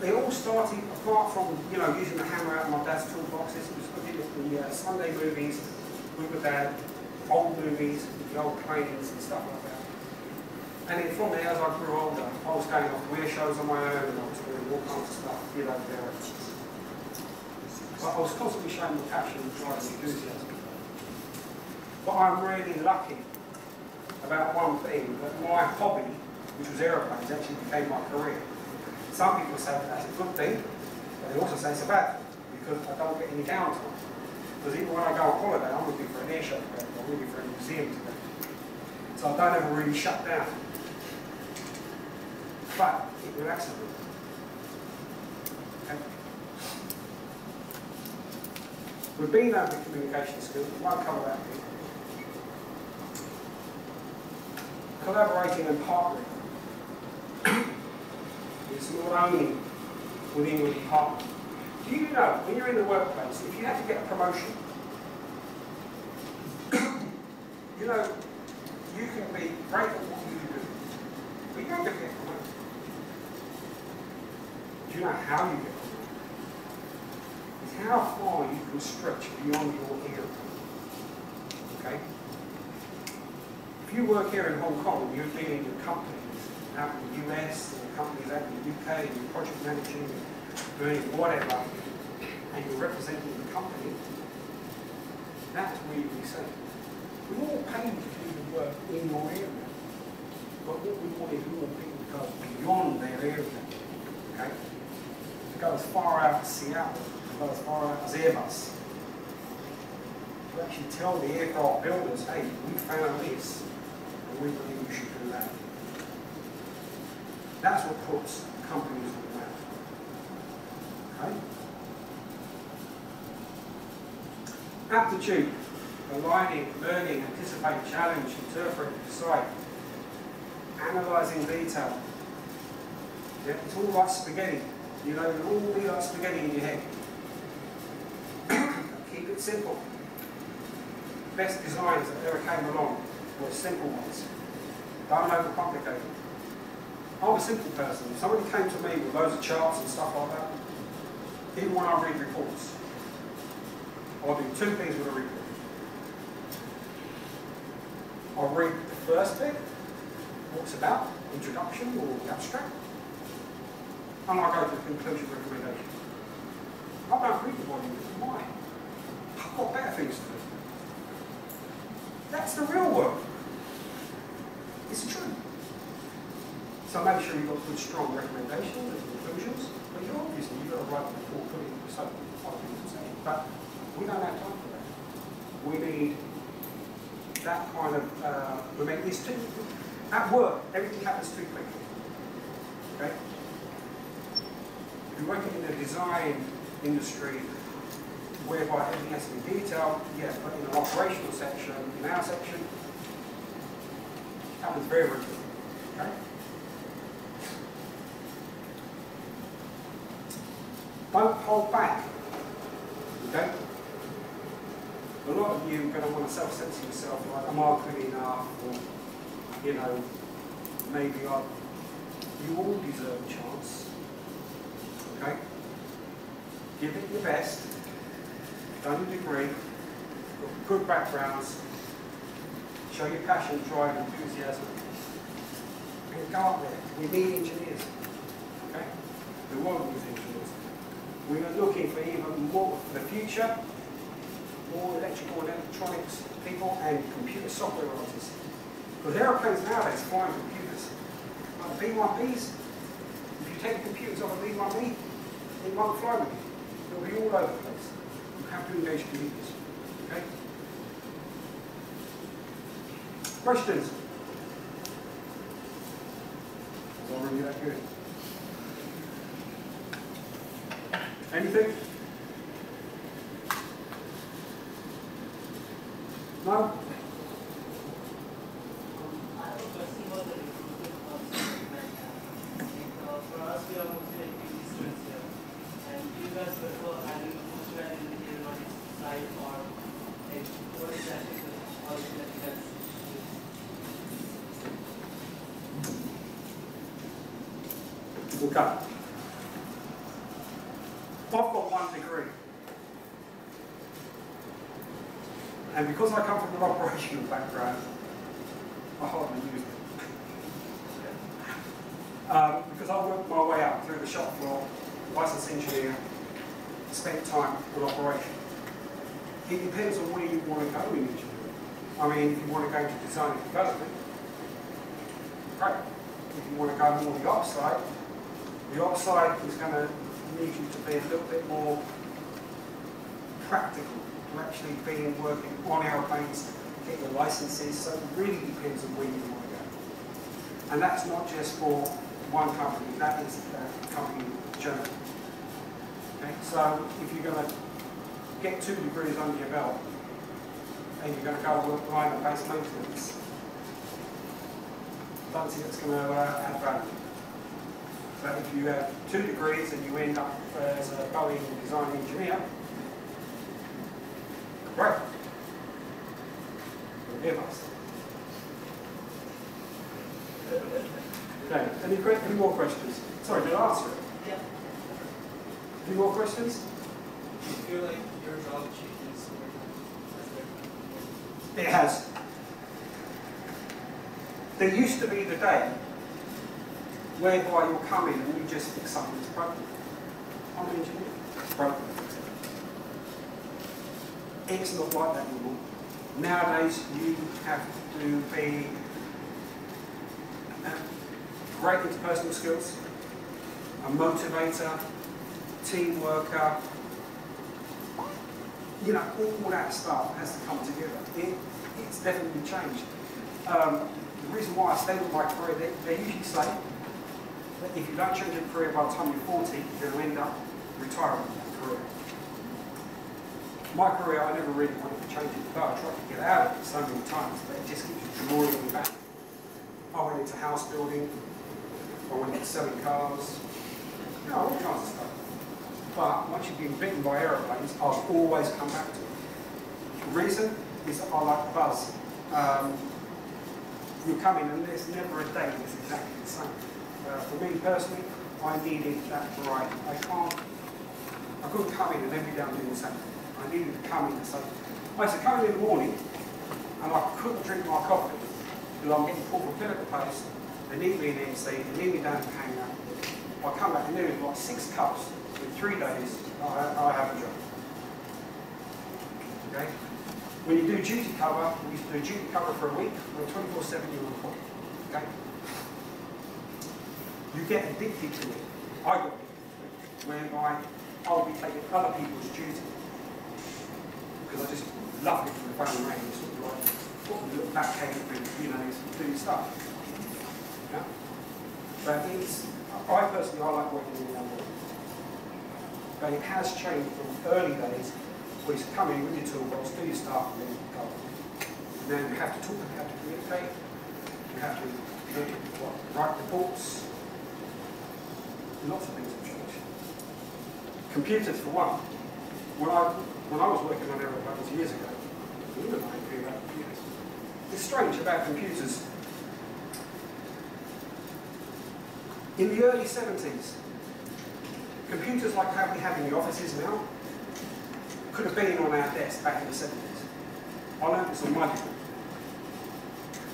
They all started, apart from, you know, using the hammer out of my dad's toolboxes, it was looking at the Sunday movies with my dad, old movies, the old planes and stuff like that. And then from there, as I grew older, I was going off weird shows on my own and I was doing all kinds of stuff, you know, there. But I was constantly showing the passion and drive and enthusiasm. But I'm really lucky about one thing, that my hobby, which was aeroplanes, actually became my career. Some people say that's a good thing, but they also say it's a bad thing, because I don't get any downtime. Because even when I go on holiday, I'm looking for an air show to go, I'm looking for a museum to go. So I don't ever really shut down. But it relaxes me. Okay. We've been over the communication skills, we won't cover that bit. Collaborating and partnering. It's not only within your department. Do you know, when you're in the workplace, if you have to get a promotion, you know, you can be great at what you do, but you don't get promoted. Do you know how you get promoted? It's how far you can stretch beyond your area. Okay? If you work here in Hong Kong and you're dealing with companies out in the US, or companies out in the UK, and you're project managing, doing whatever, and you're representing the company, that's where you be seen. We're all paid to do the work in your area, but what we want is we want people to go beyond their area, okay? To go as far out as Seattle, to go as far out as Airbus, to actually tell the aircraft builders, hey, we found this, and we believe you should do that. That's what puts companies on the map. Okay? Aptitude. aligning, learning, anticipate, challenge, interpret, decide, analysing detail. Yeah, it's all like spaghetti. You know, it'll all be like spaghetti in your head. Keep it simple. Best designs that ever came along were simple ones. Don't overcomplicate them. I'm a simple person. If somebody came to me with loads of charts and stuff like that, even when I read reports, I'll do two things with a report. I'll read the first bit, what it's about, introduction or the abstract, and I'll go to the conclusion recommendation. I don't read the body, why? I've got better things to do. That's the real work. It's true. So make sure you've got good, strong recommendations and conclusions. But you obviously you've got to write the report, put it in the study, but we don't have time for that. We need that kind of, it's too, at work, everything happens too quickly. Okay? If you're working in the design industry, whereby everything has to be detailed, yes, but in an operational section, in our section, it happens very, very quickly. Okay? Don't hold back. Okay? A lot of you are going to want to self-censor yourself, like, am I good enough? Or, you know, maybe you all deserve a chance. Okay? Give it your best. Done your degree. Got good backgrounds. Show your passion, drive, enthusiasm. And go up there. We need engineers. Okay? The world needs engineers. We are looking for even more for the future, more electrical and electronics people and computer software writers. Because aeroplanes nowadays fly on computers. Like the B1Bs, if you take the computers off a B1B, it won't fly with you. It'll be all over the place. You have to engage computers. Okay? Questions? Is that really that good? Anything? No? I have a question about the recruitment process. For us, we are mostly activity students here. And do you guys prefer having a postgrad in the aeronautics side or what is actually the policy that you guys use? Okay. I've got one degree. And because I come from an operational background, I hardly use it. Because I worked my way up through the shop floor, licensed engineer, spent time on operation. It depends on where you want to go in engineering. I mean, if you want to go into design and development, great. If you want to go more the ops side is going to need you to be a little bit more practical, to actually be working on aeroplanes, get your licenses, so it really depends on where you want to go. And that's not just for one company, that is a company in Germany. Okay? So if you're going to get 2 degrees under your belt, and you're going to go work line and base maintenance, I don't think it's going to add value. But if you have 2 degrees and you end up as a Boeing design engineer, great. Airbus. Okay, any more questions? Sorry, did I answer it? Yeah. Any more questions? Do you feel like your job changes over time? It has. There used to be the day whereby you'll come in and you just fix something that's broken. I'm an engineer. It's broken. It's not like that anymore. Nowadays, you have to be great interpersonal skills, a motivator, team worker. You know, all that stuff has to come together. It's definitely changed. The reason why I stayed with my career, they usually say that if you don't change your career by the time you're 40, you're going to end up retiring from that career. My career, I never really wanted to change it, but I tried to get out of it so many times, but it just keeps drawing me back. I went into house building, I went into selling cars, you know, all kinds of stuff. But once you've been bitten by aeroplanes, I've always come back to it. The reason is that I like the buzz. You come in and there's never a day that's exactly the same. For me personally, I needed that variety. I couldn't come in and every day I'm doing the same. I needed to come in and say, I used to come in the morning and I couldn't drink my coffee because I'm getting pulled from pillar to post. They need me in MC, they need me down to hangar. I come back and there was like 6 cups in 3 days, I have a job. Okay? When you do duty cover, we used to do duty cover for a week, or 24/7 you're on call. Okay? You get addicted to it. I got addicted to it, whereby I'll be taking other people's duty. Because I just love it from the phone ring, sort of like put a little backhand with, you know, doing stuff. Yeah? But it's, I personally, I like working in the underworld. But it has changed from early days where you come in with your toolbox, do your stuff, and then go. And then you have to talk, you have to communicate, you have to write reports. Lots of things have changed. Computers, for one. When I was working on aeroplanes years ago, you know about computers. It's strange about computers. In the early 70s, computers like how we have in the offices now could have been on our desk back in the 70s. I learned this on my degree.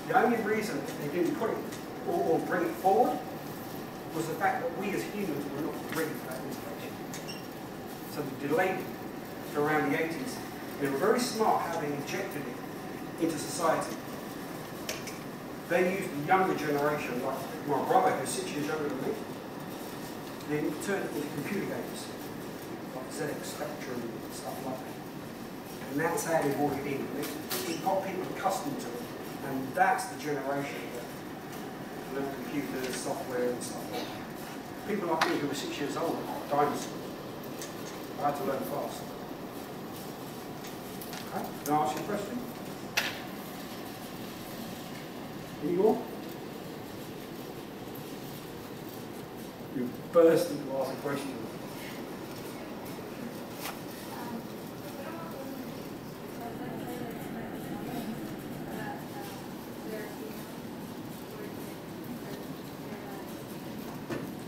The only reason they didn't put it or bring it forward was the fact that we as humans were not ready for that information. So they delayed it to around the 80s. They were very smart how they injected it into society. They used the younger generation, like my brother who's 6 years younger than me, then turned it into computer games, like ZX Spectrum and stuff like that. And that's how they brought it in. It got people accustomed to it. And that's the generation that learn computers, software and stuff like that. People like me who were 6 years old are dinosaurs. I had to learn fast. Okay, can I ask you a question? Any more? You burst into ask a question.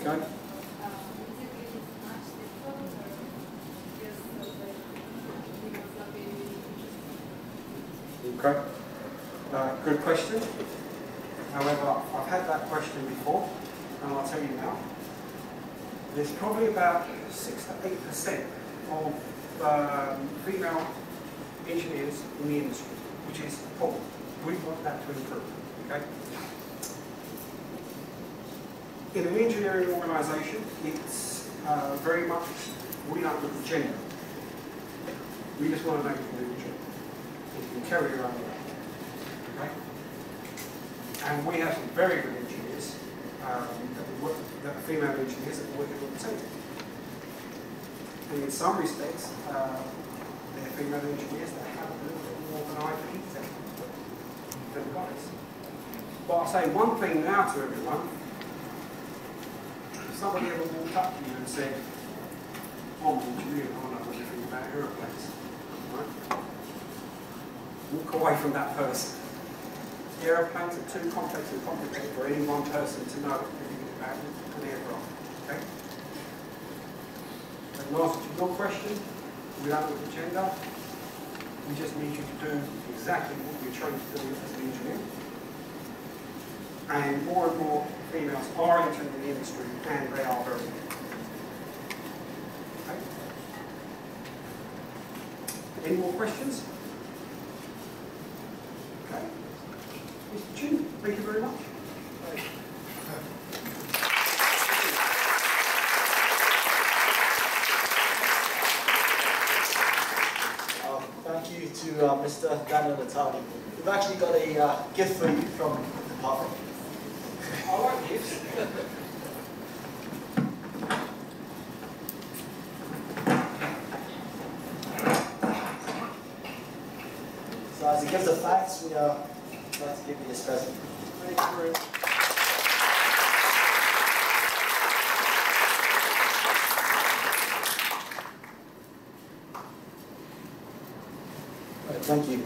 Okay. Okay. Good question. However, I've had that question before, and I'll tell you now. There's probably about 6 to 8% of female engineers in the industry, which is poor. We want that to improve. Okay. In an engineering organisation, it's very much, we don't look at gender. We just want to know you can do the job. You can carry your own weight. Okay? And we have some very good engineers, that are female engineers that are working on the team. And in some respects, they're female engineers that have a little bit more of an eye for detail than guys. But I'll say one thing now to everyone. Somebody ever walked up to you and said, "I'm an engineer, I don't know anything about aeroplanes." Right? Walk away from that person. Aeroplanes are too complex and complicated for any one person to know everything about an aircraft. Okay? But in answer to your question, we don't look at gender. We just need you to do exactly what you're trained to do as an engineer. And more females are entering the industry, and they are very good. Okay. Any more questions? Okay. Mr. Chin, thank you very much. Thank you to Mr. Daniel Nathali. We've actually got a gift for you from the department. I like gifts. give the thanks, we are glad to give you this present. Thank you very much. Thank you.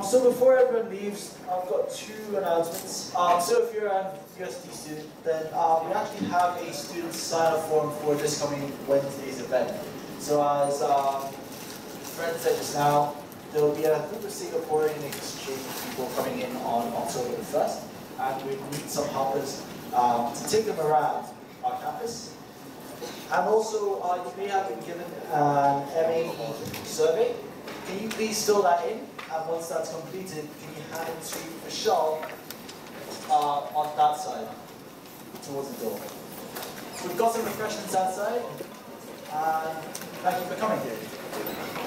So before everyone leaves, I've got two announcements. So if you're an USD student, then we actually have a student sign-up form for this coming Wednesday's event. So as Fred said just now, there will be a group of Singaporean exchange people coming in on October the 1st, and we need some helpers to take them around our campus. And also, you may have been given an MAE survey. Can you please fill that in? And once that's completed, can you hand it to Michelle on that side, towards the door. We've got some refreshments outside, and thank you for coming here.